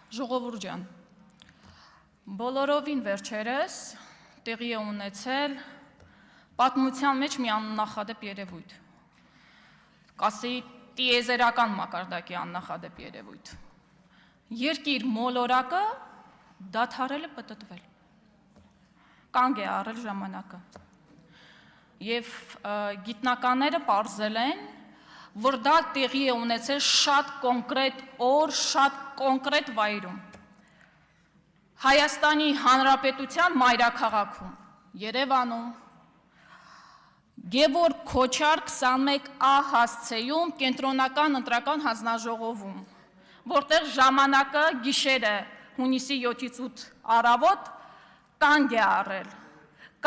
Ժողովուրդ ջան, բոլորովին վերջերս տեղի է ունեցել պատմության մեջ մի աննախադեպ երևույթ, կասեի տիեզերական մակարդակի աննախադեպ երևույթ։ Երկիր մոլորակը դադարել է պտտվել, կանգ է առել ժամանակը և գիտնականները պարզել են, որ դա տեղի է ունեցել շատ կոնկրետ օր, շատ կոնկրետ վայրում։ Հայաստանի Հանրապետության մայրաքաղաքում, Երևանում, Գևորգ Քոչար 21A հասցեում կենտրոնական ընտրական հանձնաժողովում, որտեղ ժամանակը գիշերը հունիսի 7-ից 8 առավոտ կանգ է առել։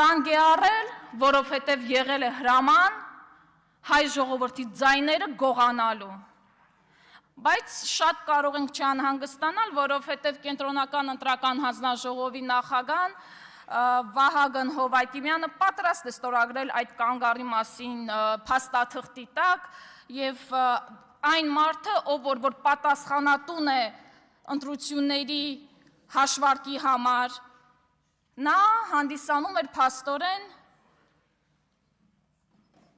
Կանգ է առել, որովհետև եղել է հրաման հայ ժողովրդի ձայները գողանալու, բայց շատ կարող ենք չանհանգստանալ, որովհետև կենտրոնական ընտրական հանձնաժողովի նախագահան Վահագն Հովակիմյանը պատրաստ է ստորագրել այդ կանգ առի մասին փաստաթղթի տակ և այն մարդը, որ պատասխանատուն է ընտրությունների հաշվարկի համար, նա հանդիսանում էր փաստորեն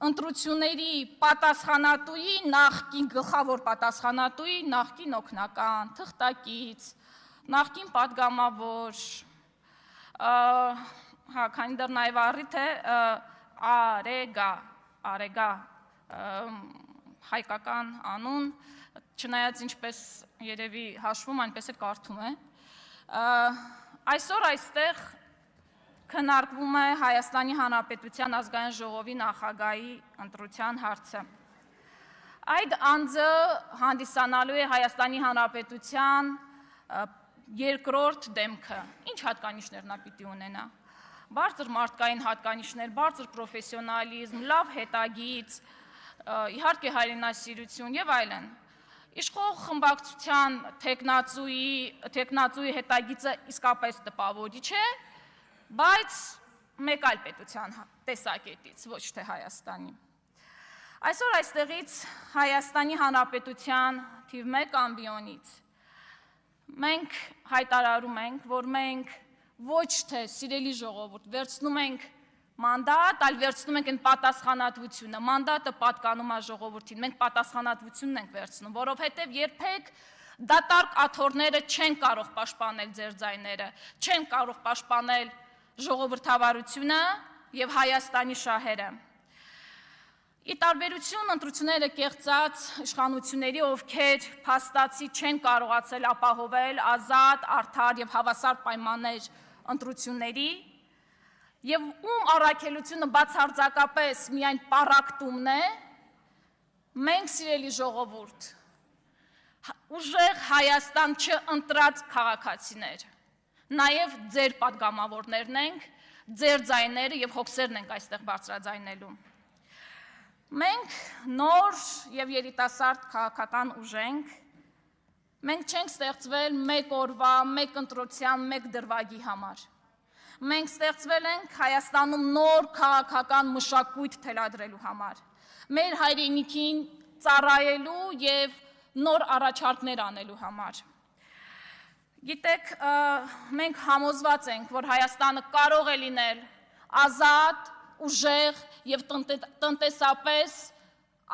ընտրությունների պատասխանատուի, նախկին գլխավոր պատասխանատուի, նախկին օգնական, թղթակից, նախկին պատգամավոր, քանի դեռ նաև առիթ է Արեգա, հայկական անուն, չնայած ինչպես երևի հաշվում, այնպես է կարդում է։ Այսօր այստեղ քննարկվում է Հայաստանի Հանրապետության ազգային ժողովի նախագահի ընտրության հարցը։ Այդ անձը հանդիսանալու է Հայաստանի Հանրապետության երկրորդ դեմքը։ Ինչ հատկանիշներ նա պիտի ունենա։ Բարձր մարդկային հատկանիշներ, բարձր պրոֆեսիոնալիզմ, լավ հետագիծ, իհարկե հայրենասիրություն և այլն։ Իշխող խմբակցության թեկնածուի հետագիծը իսկապես տպավորիչ է, բայց մեկ այլ պետության տեսակետից, ոչ թե Հայաստանի։ Այսօր այստեղից Հայաստանի Հանրապետության թիվ 1 ամբիոնից մենք հայտարարում ենք, որ մենք ոչ թե սիրելի ժողովուրդ վերցնում ենք մանդատ, այլ վերցնում ենք այն պատասխանատվությունը, մանդատը պատկանում է ժողովրդին, մենք պատասխանատվությունն ենք վերցնում, որովհետև երբեք դատարկ աթոռները չեն կարող պաշտպանել ձեր ձայները, չեն կարող պաշտպանել ժողովրդավարությունը և Հայաստանի շահերը։ Ի տարբերություն ընտրությունները կեղծած իշխանությունների, ովքեր փաստացի չեն կարողացել ապահովել ազատ, արդար և հավասար պայմաններ ընտրությունների, և ում առաքելությունը բացարձակապես միայն պառակտումն է, մենք, սիրելի ժողովուրդ, ուժեղ Հայաստան չընտրած քաղաքացիներ, նաև ձեր պատգամավորներն ենք, ձեր ձայները և հոգսերն ենք այստեղ բարձրաձայնելու։ Մենք նոր և երիտասարդ քաղաքական ուժ ենք, մենք չենք ստեղծվել մեկ օրվա, մեկ ընտրության, մեկ դրվագի համար։ Մենք ստեղծվել ենք Հայաստանում նոր քաղաքական մշակույթ թելադրելու համար, մեր հայրենիքին ծառայելու և նոր առաջարկներ անելու համար։ Գիտեք, մենք համոզված ենք, որ Հայաստանը կարող է լինել ազատ, ուժեղ և տնտեսապես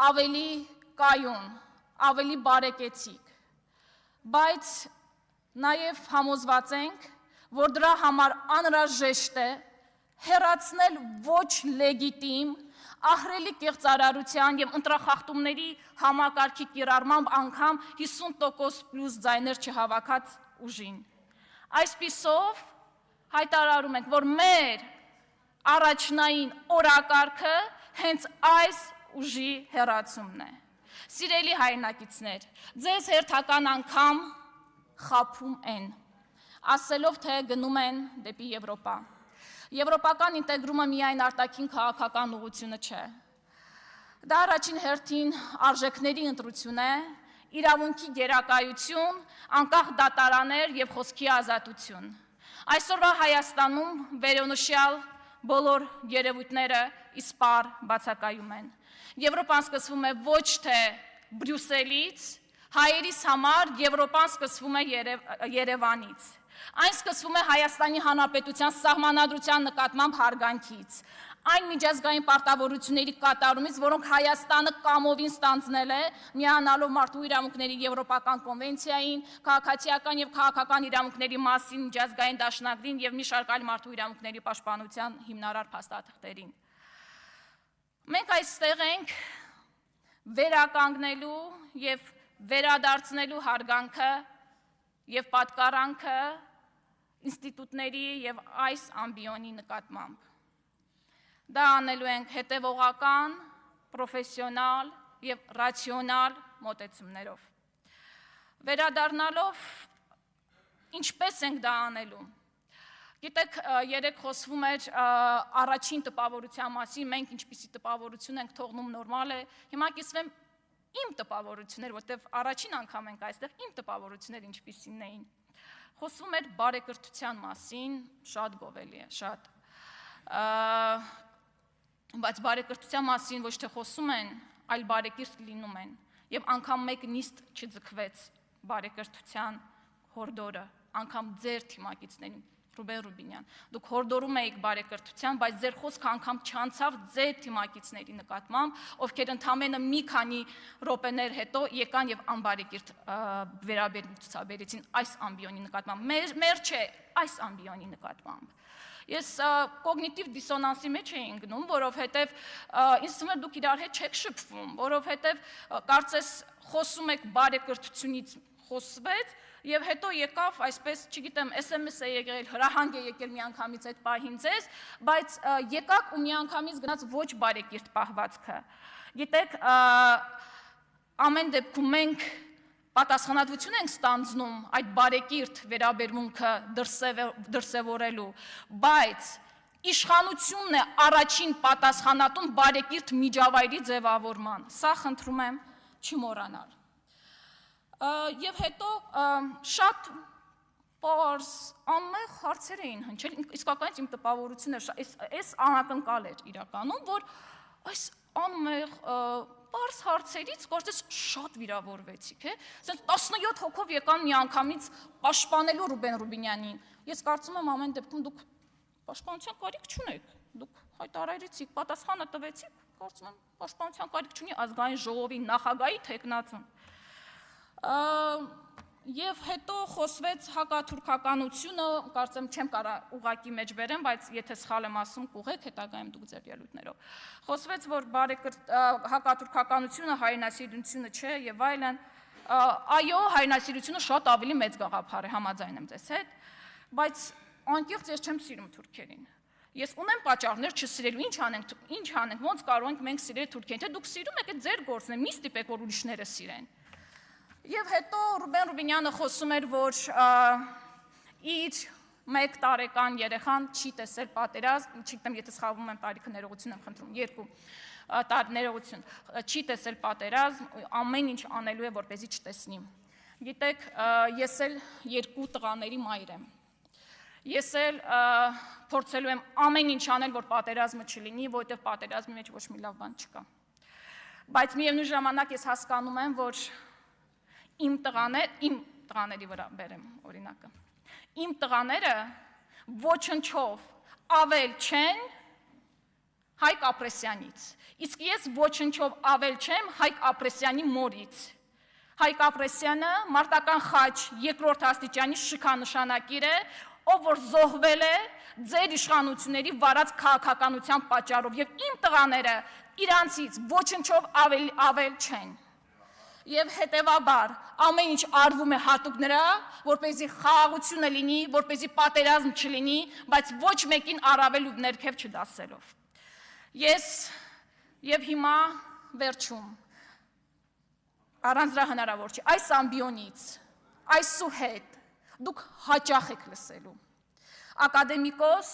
ավելի կայուն, ավելի բարեկեցիկ, բայց նաև համոզված ենք, որ դրա համար անհրաժեշտ է հեռացնել ոչ լեգիտիմ, ահռելի կեղծարարության և ընտրախախտումների համակարգի կիրառմամբ անգամ 50% պլյուս ձայներ չհավաքած ուժին։ Այսպիսով հայտարարում ենք, որ մեր առաջնային օրակարգը հենց այս ուժի հեռացումն է։ Սիրելի հայրենակիցներ, ձեզ հերթական անգամ խաբում են, ասելով, թե գնում են դեպի Եվրոպա։ Եվրոպական ինտեգրումը միայն արտաքին քաղաքական ուղղությունը չէ։ Դա առաջին հերթին արժեքների ընտրություն է, իրավունքի գերակայություն, անկախ դատարաններ և խոսքի ազատություն։ Այսօրվա Հայաստանում վերոնշյալ բոլոր երևույթները իսպառ բացակայում են։ Եվրոպան սկսվում է ոչ թե Բրյուսելից, Հայերիս համար Եվրոպան սկսվում է Երևանից։ Այն սկսվում է Հայաստանի Հանրապետության սահմանադրության նկատմամբ հարգանքից, այն միջազգային պարտավորությունների կատարումից, որոնք Հայաստանը կամովին ստանձնել է, միանալով մարդու իրավունքների Եվրոպական կոնվենցիային, քաղաքացիական եւ քաղաքական իրավունքների մասին միջազգային դաշնագրին եւ մի շարք այլ մարդու իրավունքների պաշտպանության հիմնարար փաստաթղթերին։ Մենք այստեղ ենք վերականգնելու եւ վերադարձնելու հարգանքը եւ պատկառանքը ինստիտուտների եւ այս ամբիոնի նկատմամբ։ Դա անելու ենք հետևողական, պրոֆեսիոնալ եւ ռացիոնալ մոտեցումներով։ Վերադառնալով ինչպես ենք դա անելու։ Գիտեք, երեք խոսվում էր առաջին տպավորության մասին, մենք ինչպիսի տպավորություն ենք թողնում նորմալ է։ Հիմա կիսվեմ իմ տպավորություններ, որտեղ առաջին անգամ ենք այստեղ, իմ տպավորությունները ինչպիսին էին։ Խոսվում էր բարեկրթության մասին, շատ գովելի է, շատ։ Բայց բարեկրթության մասին ոչ թե խոսում են, այլ բարեկիրթ լինում են։ Եվ անգամ մեկ նիստ չձգվեց բարեկրթության հորդորը, անգամ ձեր թիմակիցներին, Ռուբեն Ռուբինյան, դուք հորդորում եք բարեկրթության, բայց ձեր խոսքը անգամ չանցավ ձեր թիմակիցների նկատմամբ, ովքեր ընդամենը մի քանի րոպեներ հետո եկան եւ անբարեկիրթ վերաբերմունք ցուցաբերեցին այս ամբիոնի նկատմամբ։ Մեր չէ, այս ամբիոնի նկատմամբ։ Ես կոգնիտիվ դիսոնանսի մեջ էի ընկնում, որովհետև ինձ թվում է դուք իրար հետ չեք շփվում, որովհետև կարծես խոսում եք բարեկրթությունից խոսվեց եւ հետո եկավ այսպես, չգիտեմ, SMS է եկել, հրահանգ է եկել միանգամից այդ պահին ձեզ, բայց եկաք ու միանգամից գնաց ոչ բարեկիրթ պահվածքը։ Գիտեք, ամեն դեպքում մենք պատասխանատվություն ենք ստանձնում այդ բարեկիրթ վերաբերմունքը դրսևորելու, բայց իշխանությունն է առաջին պատասխանատուն բարեկիրթ միջավայրի ձևավորման։ Սա խնդրում եմ չմոռանալ։ Եվ հետո շատ պարզ, անմեղ հարցեր էին հնչել, իսկականից իմ տպավորությունը այս անակնկալ էր իրականում, որ այս անմեղ պարզ հարցերից կարծես շատ վիրավորվեցիք, ասենց 17 հոգով եկան միանգամից պաշտպանելու Ռուբեն Ռուբինյանին։ Ես կարծում եմ ամեն դեպքում դուք պաշտպանության կարիք չունեք, դուք հայտարարեցիք, պատասխանը տվեցիք, կարծում եմ պաշտպանության կարիք չունի ազգային ժողովի նախագահի թեկնածուն։ Եվ հետո խոսվեց հակաթուրքականությունը, կարծեմ չեմ կարող ուղակի մեջ բերեմ, բայց եթե սխալ եմ ասում, կուղեք հետագայում դուք ձեր ելույթներով։ Խոսվեց, որ հակաթուրքականությունը հայրենասիրությունը չէ եւ այլն։ Այո, հայրենասիրությունը շատ ավելի մեծ գաղափար է, համաձայն եմ ձեզ հետ, բայց անկեղծ ես չեմ սիրում թուրքերին։ Ես ունեմ պատճառներ չսիրելու, ինչ անենք, ոնց կարող ենք մենք սիրել թուրքերին, թե դուք սիրում եք, այդ ձեր գործն է, մի ստիպեք որ ուրիշները սիրեն։ Եվ հետո Ռուբեն Ռուբինյանը խոսում էր, որ իր 1 տարեկան երեխան չի տեսել պատերազմ, չգիտեմ, եթե սխալվում եմ տարիքը ներողություն եմ խնդրում, 2 ներողություն, չի տեսել պատերազմ, ամեն ինչ անելու է, որպեսզի չտեսնի։ Գիտեք, ես էլ 2 տղաների մայր եմ։ Ես էլ փորձելու եմ ամեն ինչ անել, որ պատերազմը չլինի, որովհետև պատերազմի մեջ ոչ մի լավ բան չկա։ Բայց միևնույն ժամանակ ես հասկանում եմ, որ իմ տղաների վրա բերեմ օրինակը։ Իմ տղաները ոչնչով ավել չեն Հայկ Ապրեսյանից, իսկ ես ոչնչով ավել չեմ Հայկ Ապրեսյանի մորից։ Հայկ Ապրեսյանը մարտական խաչ 2-րդ աստիճանի շքանշանակիր է, ով որ զոհվել է ձեր իշխանությունների վարած քաղաքականության պատճառով, եւ իմ տղաները իրանցից ոչնչով ավել չեն։ Եվ հետևաբար ամեն ինչ արվում է հատուկ նրա, որպեսզի խաղաղությունը լինի, որպեսզի պատերազմ չլինի, բայց ոչ մեկին առավել ու ներքև չդասելով։ Ես եւ հիմա վերջում առանց դրա հնարավոր չի, այս ամբիոնից, այսուհետ դուք հաճախ եք լսելու։ Ակադեմիկոս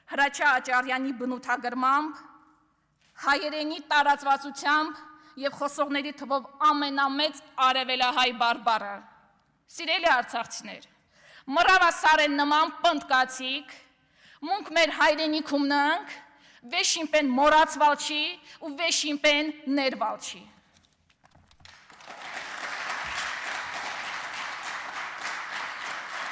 Հրաչյա Աճարյանի բնութագրմամբ, հայերենի տարածվածությամբ եւ խոսողների թվով ամենամեծ արևելահայ բարբառը։ Սիրելի արցախցիներ, մռավասարեն նման պնդկացիք, մունք մեր հայրենիքում նանք, վեշիմպեն մորացվալ չի ու վեշիմպեն ներվալ չի։